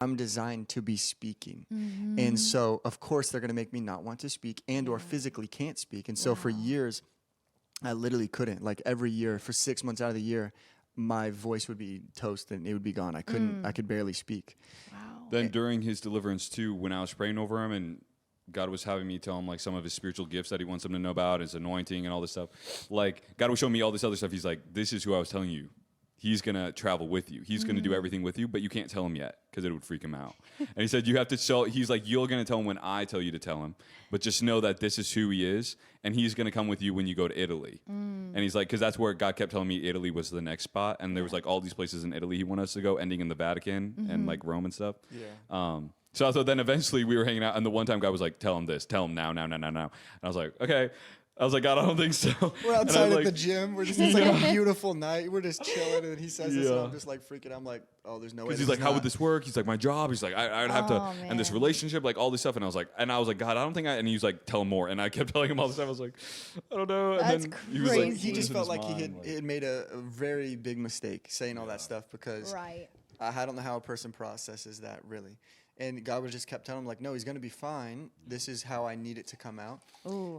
I'm designed to be speaking. And so, of course, they're going to make me not want to speak and or physically can't speak. And so for years, I literally couldn't. Like every year, for 6 months out of the year, my voice would be toast and it would be gone. I could barely speak. Wow. Then during his deliverance too, when I was praying over him and God was having me tell him like some of his spiritual gifts that he wants him to know about, his anointing and all this stuff. Like God was showing me all this other stuff. He's like, this is who I was telling you. He's going to travel with you. He's going to do everything with you, but you can't tell him yet because it would freak him out. And he said, you have to tell, he's like, you're going to tell him when I tell you to tell him, but just know that this is who he is. And he's going to come with you when you go to Italy. And he's like, because that's where God kept telling me Italy was the next spot. And there was like all these places in Italy he wanted us to go, ending in the Vatican and like Rome and stuff. Yeah. So I thought then eventually we were hanging out, and the one time God was like, tell him this, tell him now. And I was like, okay. I was like, God, I don't think so. We're And outside I'm at like, the gym. We're just, it's like a beautiful night. We're just chilling, and he says this, and I'm just like freaking. I'm like, oh, there's no way. because he's like, how would this work? He's like, my job. He's like, I'd have to, and this man. relationship, like all this stuff. And I was like, God, I don't think and he was like, tell him more. And I kept telling him all this stuff. I was like, I don't know. And That's then he was like, crazy. He just in felt his like mind, he had made a very big mistake saying all that stuff because Right. I don't know how a person processes that really. And God was just kept telling him like, no, he's going to be fine. This is how I need it to come out. Ooh.